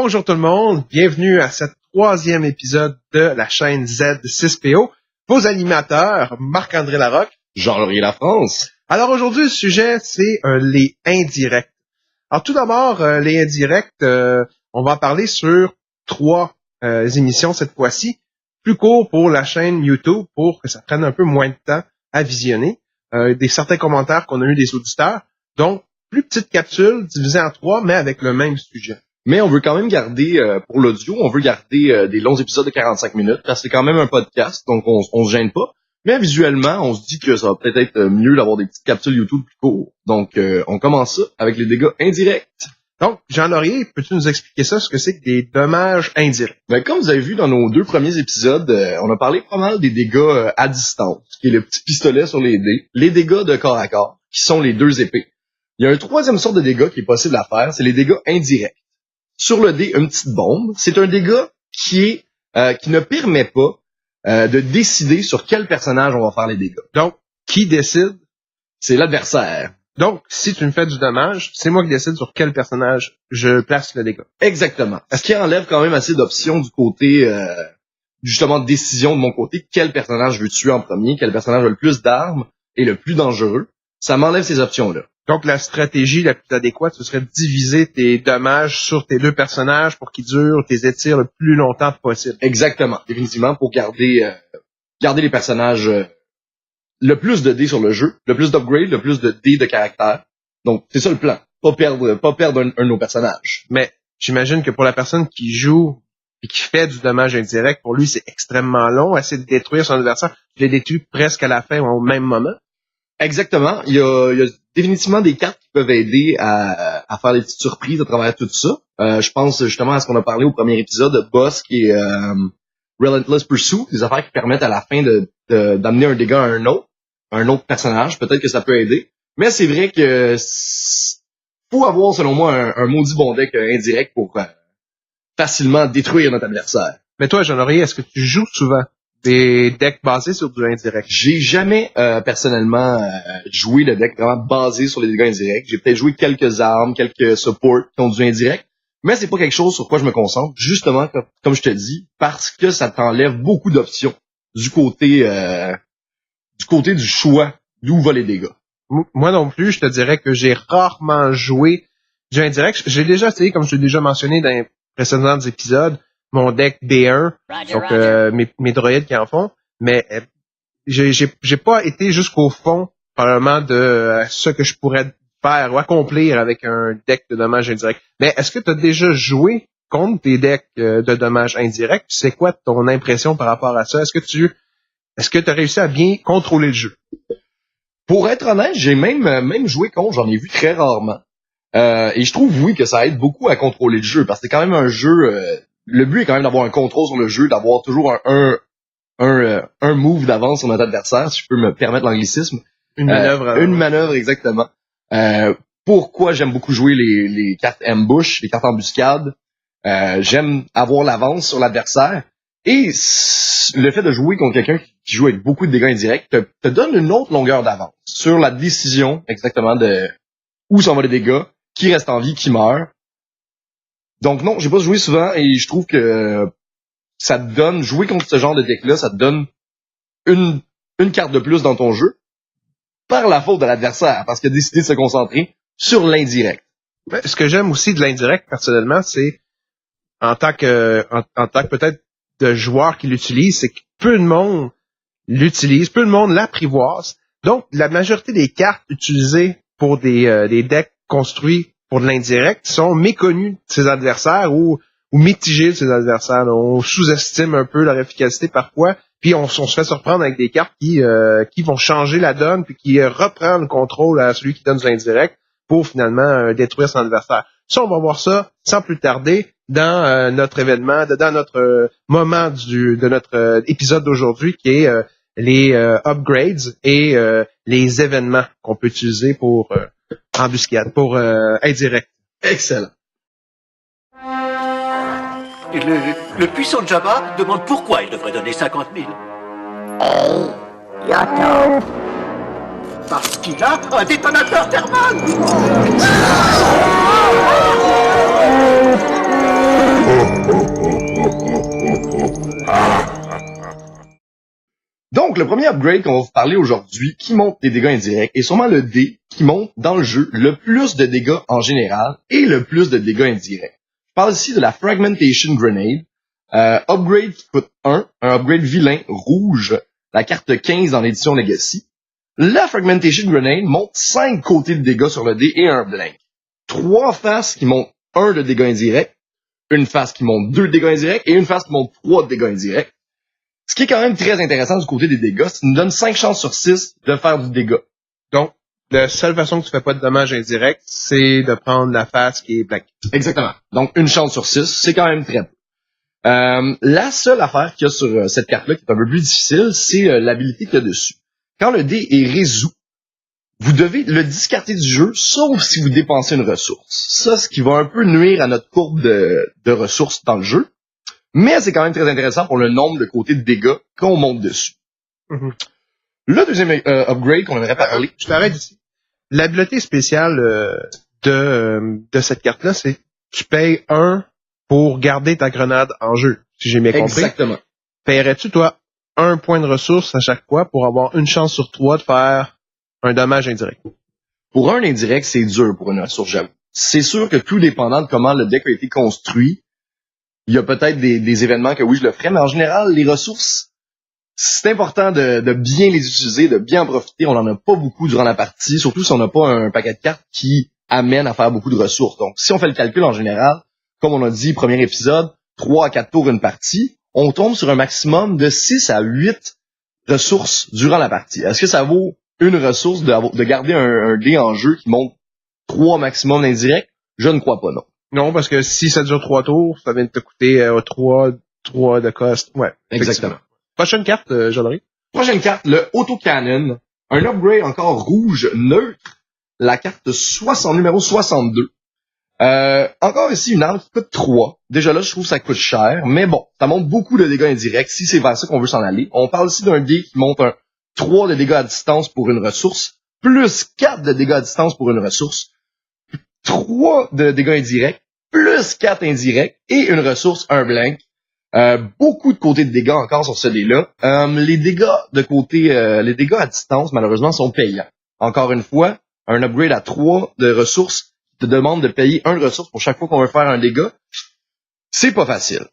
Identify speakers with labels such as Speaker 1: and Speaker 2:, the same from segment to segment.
Speaker 1: Bonjour tout le monde, bienvenue à ce 3e épisode de la chaîne Z6PO. Vos animateurs, Marc-André Larocque,
Speaker 2: Jean-Laurier Lafrance.
Speaker 1: Alors aujourd'hui, le sujet, c'est les indirects. Alors tout d'abord, les indirects, on va en parler sur 3 émissions cette fois-ci, plus court pour la chaîne YouTube pour que ça prenne un peu moins de temps à visionner. Certains commentaires qu'on a eu des auditeurs, donc plus petite capsule divisée en 3, mais avec le même sujet.
Speaker 2: Mais on veut quand même garder, pour l'audio, on veut garder des longs épisodes de 45 minutes, parce que c'est quand même un podcast, donc on se gêne pas. Mais visuellement, on se dit que ça va peut-être être mieux d'avoir des petites capsules YouTube plus courtes. Donc, on commence ça avec les dégâts indirects.
Speaker 1: Donc, Jean-Laurier, peux-tu nous expliquer ça, ce que c'est que des dommages indirects?
Speaker 2: Ben, comme vous avez vu dans nos 2 premiers épisodes, on a parlé pas mal des dégâts à distance, qui est le petit pistolet sur les dés, les dégâts de corps à corps, qui sont les 2 épées. Il y a un 3e sorte de dégâts qui est possible à faire, c'est les dégâts indirects. Sur le dé, une petite bombe. C'est un dégât qui ne permet pas de décider sur quel personnage on va faire les dégâts.
Speaker 1: Donc, qui décide?
Speaker 2: C'est l'adversaire.
Speaker 1: Donc, si tu me fais du dommage, c'est moi qui décide sur quel personnage je place le dégât.
Speaker 2: Exactement. Ce qui enlève quand même assez d'options du côté, justement, de décision de mon côté. Quel personnage je veux tuer en premier? Quel personnage a le plus d'armes et le plus dangereux? Ça m'enlève ces options-là.
Speaker 1: Donc, la stratégie la plus adéquate, ce serait de diviser tes dommages sur tes 2 personnages pour qu'ils durent, tes étirent le plus longtemps possible.
Speaker 2: Exactement. Définitivement, pour garder les personnages le plus de dés sur le jeu, le plus d'upgrades, le plus de dés de caractère. Donc, c'est ça le plan. Pas perdre un de nos personnages.
Speaker 1: Mais j'imagine que pour la personne qui joue et qui fait du dommage indirect, pour lui, c'est extrêmement long. Essayer de détruire son adversaire, je l'ai détruit presque à la fin ou au même moment.
Speaker 2: Exactement. Il y a définitivement des cartes qui peuvent aider à faire des petites surprises à travers tout ça. Je pense justement à ce qu'on a parlé au premier épisode, Boss, qui est Relentless Pursuit, des affaires qui permettent à la fin d'amener un dégât à un autre personnage. Peut-être que ça peut aider. Mais c'est vrai que faut avoir, selon moi, un maudit bon deck indirect pour facilement détruire notre adversaire.
Speaker 1: Mais toi, Jean-Laurier, est-ce que tu joues souvent des decks basés sur du indirect?
Speaker 2: J'ai jamais personnellement joué de deck vraiment basé sur les dégâts indirects. J'ai peut-être joué quelques armes, quelques supports qui ont du indirect, mais c'est pas quelque chose sur quoi je me concentre, justement, comme je te dis, parce que ça t'enlève beaucoup d'options du côté du choix d'où vont les dégâts.
Speaker 1: Moi non plus, je te dirais que j'ai rarement joué du indirect. J'ai déjà essayé, comme je l'ai déjà mentionné dans les précédents épisodes, mon deck B1, mes droïdes qui en font, mais j'ai pas été jusqu'au fond, probablement, de ce que je pourrais faire ou accomplir avec un deck de dommages indirects. Mais est-ce que tu as déjà joué contre des decks de dommages indirects? C'est quoi ton impression par rapport à ça? Est-ce que tu as réussi à bien contrôler le jeu?
Speaker 2: Pour être honnête, j'ai même joué contre, j'en ai vu très rarement. Et je trouve, oui, que ça aide beaucoup à contrôler le jeu, parce que c'est quand même un jeu... le but est quand même d'avoir un contrôle sur le jeu, d'avoir toujours un move d'avance sur notre adversaire, si je peux me permettre l'anglicisme.
Speaker 1: Une manœuvre.
Speaker 2: Une manœuvre, exactement. Pourquoi j'aime beaucoup jouer les cartes ambush, les cartes embuscade. J'aime avoir l'avance sur l'adversaire. Et le fait de jouer contre quelqu'un qui joue avec beaucoup de dégâts indirects te donne une autre longueur d'avance sur la décision exactement de où s'en vont les dégâts, qui reste en vie, qui meurt. Donc non, j'ai pas joué souvent et je trouve que ça te donne, jouer contre ce genre de deck-là, ça te donne une carte de plus dans ton jeu par la faute de l'adversaire, parce qu'il a décidé de se concentrer sur l'indirect.
Speaker 1: Ce que j'aime aussi de l'indirect, personnellement, c'est en tant que peut-être de joueur qui l'utilise, c'est que peu de monde l'utilise, peu de monde l'apprivoise. Donc, la majorité des cartes utilisées pour des decks construits pour de l'indirect sont méconnues de ses adversaires ou mitigées de ses adversaires. On sous-estime un peu leur efficacité parfois, puis on se fait surprendre avec des cartes qui vont changer la donne, puis qui reprennent le contrôle à celui qui donne de l'indirect pour finalement détruire son adversaire. Ça, on va voir ça sans plus tarder dans notre événement, dans notre moment de notre épisode d'aujourd'hui, qui est les upgrades et les événements qu'on peut utiliser pour embuscade, pour indirect.
Speaker 2: Excellent.
Speaker 3: Et le puissant Jabba demande pourquoi il devrait donner 50 000.
Speaker 4: Hey, Yoto.
Speaker 3: Parce qu'il a un détonateur thermal.
Speaker 2: Donc, le premier upgrade qu'on va vous parler aujourd'hui, qui monte des dégâts indirects, est sûrement le dé qui monte dans le jeu le plus de dégâts en général et le plus de dégâts indirects. Je parle ici de la Fragmentation Grenade, upgrade qui coûte 1, un upgrade vilain rouge, la carte 15 dans l'édition Legacy. La Fragmentation Grenade monte 5 côtés de dégâts sur le dé et un blank. 3 faces qui montent 1 de dégâts indirects, une face qui monte 2 de dégâts indirects et une face qui monte 3 de dégâts indirects. Ce qui est quand même très intéressant du côté des dégâts, c'est qu'il nous donne 5 chances sur 6 de faire du dégât.
Speaker 1: Donc, la seule façon que tu fais pas de dommages indirects, c'est de prendre la face qui est black.
Speaker 2: Exactement. Donc, une chance sur 6, c'est quand même très peu. La seule affaire qu'il y a sur cette carte-là qui est un peu plus difficile, c'est l'habilité qu'il y a dessus. Quand le dé est résolu, vous devez le discarter du jeu, sauf si vous dépensez une ressource. Ça, ce qui va un peu nuire à notre courbe de ressources dans le jeu. Mais c'est quand même très intéressant pour le nombre de côtés de dégâts qu'on monte dessus.
Speaker 1: Mm-hmm.
Speaker 2: Le deuxième upgrade qu'on aimerait parler...
Speaker 1: Je t'arrête ici. L'habileté spéciale de cette carte-là, c'est tu payes 1 pour garder ta grenade en jeu, si j'ai bien compris.
Speaker 2: Exactement.
Speaker 1: Paierais-tu, toi, 1 point de ressources à chaque fois pour avoir une chance sur 3 de faire un dommage indirect?
Speaker 2: Pour un indirect, c'est dur pour une ressource, j'avoue. C'est sûr que tout dépendant de comment le deck a été construit, il y a peut-être des événements que oui, je le ferais, mais en général, les ressources, c'est important de bien les utiliser, de bien en profiter. On n'en a pas beaucoup durant la partie, surtout si on n'a pas un paquet de cartes qui amène à faire beaucoup de ressources. Donc, si on fait le calcul en général, comme on a dit, premier épisode, 3 à 4 tours une partie, on tombe sur un maximum de 6 à 8 ressources durant la partie. Est-ce que ça vaut une ressource de garder un dé en jeu qui monte 3 maximum d'indirect? Je ne crois pas, non.
Speaker 1: Non, parce que si ça dure 3 tours, ça vient de te coûter 3 de cost. Ouais.
Speaker 2: Exactement.
Speaker 1: Prochaine carte, Jean-Marie.
Speaker 2: Prochaine carte, le Autocannon. Un upgrade encore rouge neutre. La carte numéro 62. Encore ici, une arme qui coûte 3. Déjà là, je trouve que ça coûte cher. Mais bon, ça monte beaucoup de dégâts indirects si c'est vers ça qu'on veut s'en aller. On parle ici d'un dé qui monte 3 de dégâts à distance pour une ressource, plus 4 de dégâts à distance pour une ressource, 3 de dégâts indirects, plus 4 indirects et une ressource, un blank. Beaucoup de côtés de dégâts encore sur ce dé-là. Les dégâts les dégâts à distance, malheureusement, sont payants. Encore une fois, un upgrade à 3 de ressources te demande de payer 1 ressource pour chaque fois qu'on veut faire un dégât. C'est pas facile.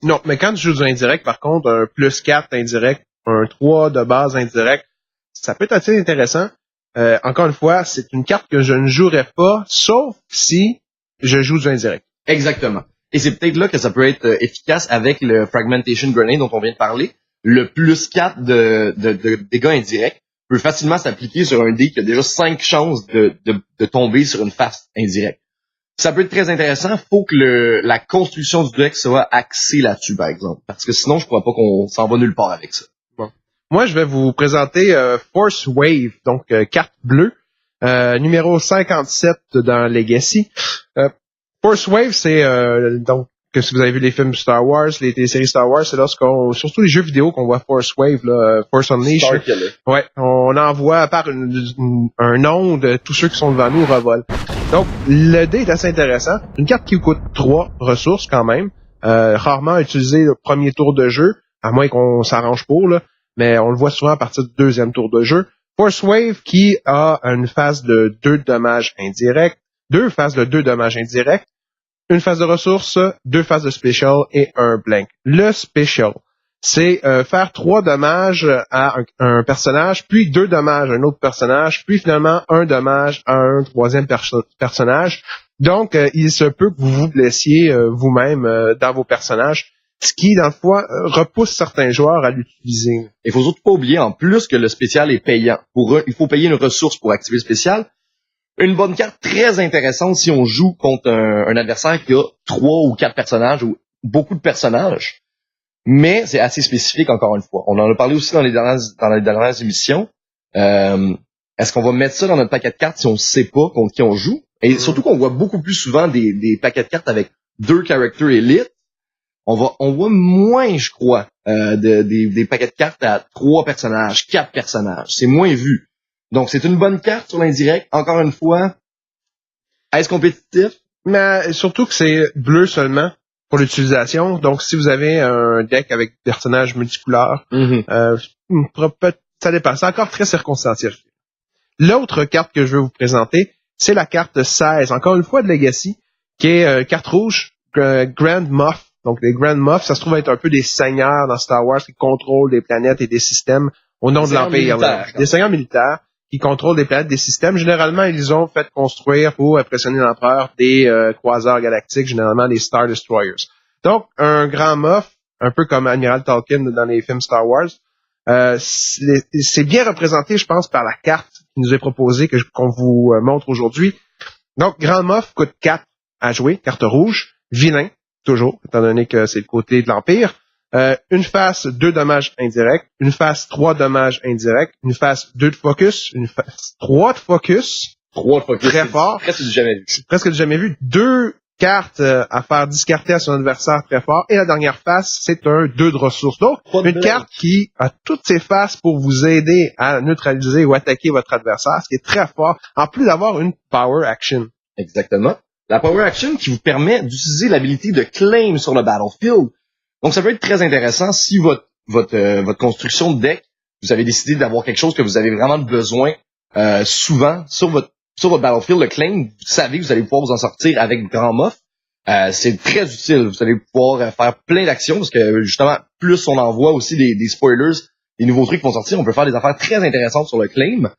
Speaker 1: Non, mais quand tu joues du indirect, par contre, un plus 4 indirect, un 3 de base indirect, ça peut être assez intéressant. Encore une fois, c'est une carte que je ne jouerais pas, sauf si je joue du indirect.
Speaker 2: Exactement. Et c'est peut-être là que ça peut être efficace avec le Fragmentation Grenade dont on vient de parler. Le plus 4 de dégâts indirects peut facilement s'appliquer sur un dé qui a déjà 5 chances de tomber sur une face indirecte. Ça peut être très intéressant. Faut que la construction du deck soit axée là-dessus, par exemple. Parce que sinon, je crois pas qu'on s'en va nulle part avec ça.
Speaker 1: Bon. Moi, je vais vous présenter Force Wave, donc carte bleue, numéro 57 dans Legacy. Force Wave, c'est donc que si vous avez vu les films Star Wars, les téléséries Star Wars, c'est lorsqu'on, surtout les jeux vidéo qu'on voit Force Wave, là, Force Unleashed. Ouais, on envoie par un onde tous ceux qui sont devant nous revolent. Donc, le dé est assez intéressant. Une carte qui coûte 3 ressources quand même. Rarement utilisée le premier tour de jeu, à moins qu'on s'arrange pour, là. Mais on le voit souvent à partir du deuxième tour de jeu. Force Wave qui a une phase de 2 dommages indirects, 2 phases de 2 dommages indirects, une phase de ressources, 2 phases de special et un blank. Le special, c'est faire 3 dommages à un personnage, puis 2 dommages à un autre personnage, puis finalement 1 dommage à un troisième personnage. Donc, il se peut que vous vous blessiez vous-même dans vos personnages, ce qui, dans le fond, repousse certains joueurs à l'utiliser.
Speaker 2: Il faut surtout pas oublier, en plus, que le spécial est payant. Il faut payer une ressource pour activer le spécial. Une bonne carte très intéressante si on joue contre un adversaire qui a 3 ou 4 personnages ou beaucoup de personnages. Mais c'est assez spécifique encore une fois. On en a parlé aussi dans les dernières émissions. Est-ce qu'on va mettre ça dans notre paquet de cartes si on ne sait pas contre qui on joue? Et surtout qu'on voit beaucoup plus souvent des paquets de cartes avec 2 characters élites. On voit moins, je crois, des paquets de cartes à 3 personnages, 4 personnages. C'est moins vu. Donc, c'est une bonne carte sur l'indirect. Encore une fois, est-ce compétitif?
Speaker 1: Mais surtout que c'est bleu seulement pour l'utilisation. Donc, si vous avez un deck avec personnages multicouleurs, Ça dépend. C'est encore très circonstanciel. L'autre carte que je veux vous présenter, c'est la carte 16, encore une fois de Legacy, qui est carte rouge, Grand Moff. Donc, les Grand Moff, ça se trouve être un peu des seigneurs dans Star Wars qui contrôlent des planètes et des systèmes au nom de l'Empire. Des seigneurs militaires qui contrôlent des planètes, des systèmes. Généralement, ils ont fait construire pour impressionner l'empereur des croiseurs galactiques, généralement des Star Destroyers. Donc, un Grand Moff, un peu comme Admiral Tolkien dans les films Star Wars, c'est bien représenté, je pense, par la carte qui nous est proposée, qu'on vous montre aujourd'hui. Donc, Grand Moff coûte 4 à jouer, carte rouge, vilain, toujours, étant donné que c'est le côté de l'Empire. Une face, 2 dommages indirects, une face, 3 dommages indirects, une face, 2 de focus, une face, 3 de focus.
Speaker 2: 3 de focus.
Speaker 1: Très fort.
Speaker 2: Presque du jamais vu.
Speaker 1: Presque du jamais vu. 2 cartes à faire discarter à son adversaire très fort. Et la dernière face, c'est un 2 de ressources. Donc, une carte qui a toutes ses faces pour vous aider à neutraliser ou attaquer votre adversaire, ce qui est très fort, en plus d'avoir une power action.
Speaker 2: Exactement. La power action qui vous permet d'utiliser l'habilité de claim sur le battlefield. Donc, ça peut être très intéressant si votre construction de deck, vous avez décidé d'avoir quelque chose que vous avez vraiment besoin souvent sur votre battlefield, le claim, vous savez que vous allez pouvoir vous en sortir avec Grand Moff. C'est très utile. Vous allez pouvoir faire plein d'actions parce que, justement, plus on envoie aussi des spoilers, des nouveaux trucs qui vont sortir, on peut faire des affaires très intéressantes sur le claim.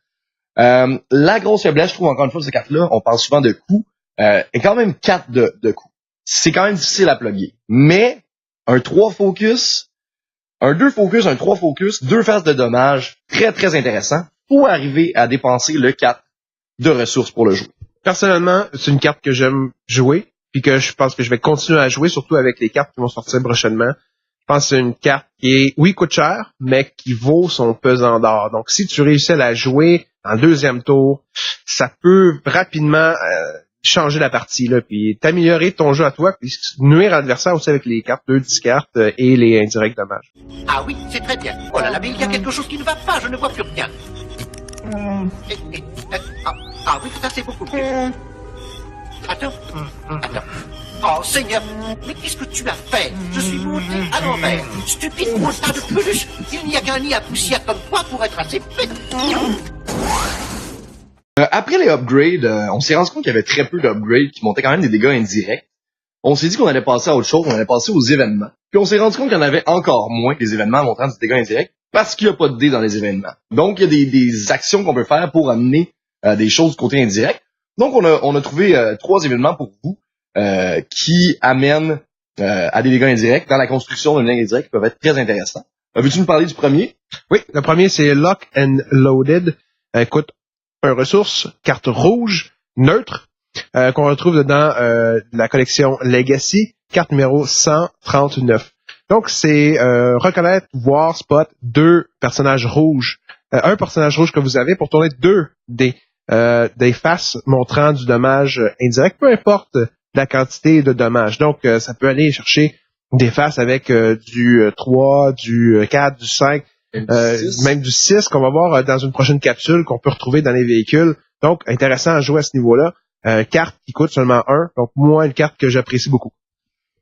Speaker 2: La grosse faiblesse, je trouve, encore une fois, de ces cartes-là, on parle souvent de coûts, est quand même 4 de coûts. C'est quand même difficile à plugger. Mais, un 3 focus, un 2 focus, un 3 focus, 2 faces de dommages, très, très intéressant, pour arriver à dépenser le 4 de ressources pour le jouer.
Speaker 1: Personnellement, c'est une carte que j'aime jouer, puis que je pense que je vais continuer à jouer, surtout avec les cartes qui vont sortir prochainement. Je pense que c'est une carte qui coûte cher, mais qui vaut son pesant d'or. Donc, si tu réussis à la jouer en deuxième tour, ça peut rapidement changer la partie, là, puis t'améliorer ton jeu à toi, puis nuire à l'adversaire aussi avec les cartes, 2 discartes et les indirects dommages.
Speaker 3: Ah oui, c'est très bien. Oh là là, mais il y a quelque chose qui ne va pas, je ne vois plus rien. Ah oui, ça c'est beaucoup mieux. Attends. Oh Seigneur, mais qu'est-ce que tu as fait? Je suis monté à l'envers. Stupide gros tas de peluche. Il n'y a qu'un nid à poussière comme toi pour être assez bête.
Speaker 2: Après les upgrades, on s'est rendu compte qu'il y avait très peu d'upgrades qui montaient quand même des dégâts indirects. On s'est dit qu'on allait passer à autre chose, on allait passer aux événements. Puis on s'est rendu compte qu'il y en avait encore moins que les événements montrant des dégâts indirects parce qu'il n'y a pas de dés dans les événements. Donc, il y a des actions qu'on peut faire pour amener des choses du côté indirect. Donc, on a trouvé 3 événements pour vous qui amènent à des dégâts indirects dans la construction d'un dégât indirect qui peuvent être très intéressants. Veux-tu nous parler du premier?
Speaker 1: Oui, le premier, c'est Lock and Loaded. Coûte un ressource, carte rouge, neutre, qu'on retrouve dans la collection Legacy, carte numéro 139. Donc, c'est reconnaître, voir, spot 2 personnages rouges. Un personnage rouge que vous avez pour tourner 2 des faces montrant du dommage indirect, peu importe la quantité de dommage. Donc, ça peut aller chercher des faces avec du 3, du 4, du 5, même du 6 qu'on va voir dans une prochaine capsule qu'on peut retrouver dans les véhicules. Donc, intéressant à jouer à ce niveau-là. Carte qui coûte seulement 1, donc moi, une carte que j'apprécie beaucoup.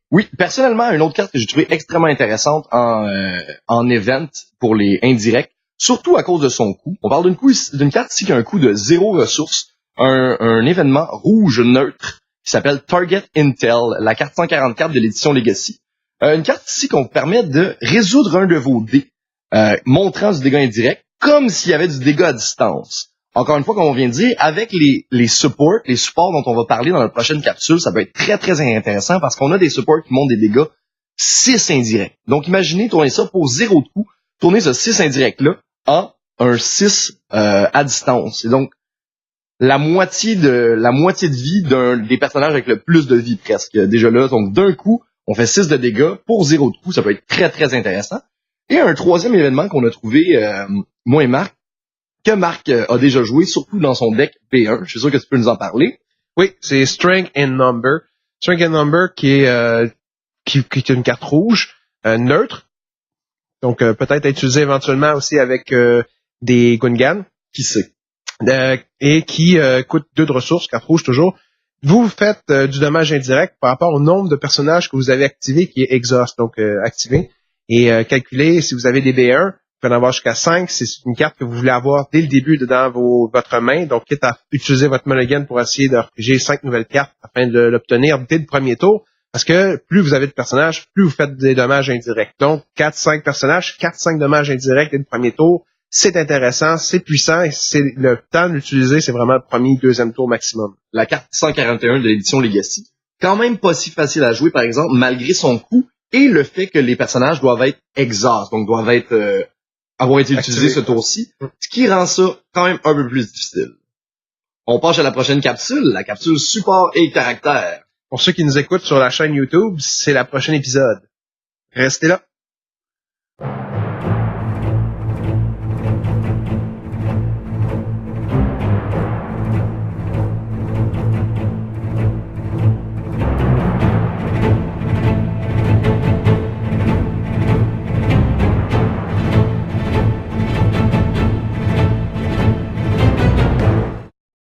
Speaker 2: Oui, personnellement, une autre carte que j'ai trouvée extrêmement intéressante en event pour les indirects, surtout à cause de son coût. On parle d'une carte ici qui a un coût de 0 ressources, un événement rouge neutre qui s'appelle Target Intel, la carte 144 de l'édition Legacy. Une carte ici qu'on permet de résoudre un de vos dés, montrant du dégât indirect, comme s'il y avait du dégât à distance. Encore une fois, comme on vient de dire, avec les supports dont on va parler dans la prochaine capsule, ça peut être très, très intéressant parce qu'on a des supports qui montrent des dégâts 6 indirects. Donc, imaginez tourner ça pour 0 de coût, tourner ce 6 indirect-là en un 6 à distance. Et donc, la moitié de vie des personnages avec le plus de vie presque. Déjà là, donc d'un coup, on fait 6 de dégâts pour 0 de coût, ça peut être très, très intéressant. Et un troisième événement qu'on a trouvé, moi et Marc, que Marc a déjà joué, surtout dans son deck P1. Je suis sûr que tu peux nous en parler.
Speaker 1: Oui, c'est Strength and Number. Strength and Number qui est une carte rouge, neutre. Donc, peut-être utilisée éventuellement aussi avec des Gungans.
Speaker 2: Qui sait?
Speaker 1: Et qui coûte 2 de ressources, carte rouge toujours. Vous faites du dommage indirect par rapport au nombre de personnages que vous avez activé, qui est exhaust, donc activé. Et calculez si vous avez des B1, pouvez en avoir jusqu'à 5. C'est une carte que vous voulez avoir dès le début dans votre main. Donc, quitte à utiliser votre mulligan pour essayer de réfugier 5 nouvelles cartes afin de l'obtenir dès le premier tour. Parce que plus vous avez de personnages, plus vous faites des dommages indirects. Donc, 4-5 personnages, 4-5 dommages indirects dès le premier tour. C'est intéressant, c'est puissant et c'est le temps de l'utiliser, c'est vraiment le premier, deuxième tour maximum.
Speaker 2: La carte 141 de l'édition Legacy, quand même pas si facile à jouer, par exemple, malgré son coût et le fait que les personnages doivent être exhausts, donc doivent être avoir été utilisés ce tour-ci, ce qui rend ça quand même un peu plus difficile. On passe à la prochaine capsule, la capsule support et caractère.
Speaker 1: Pour ceux qui nous écoutent sur la chaîne YouTube, c'est la prochaine épisode. Restez là.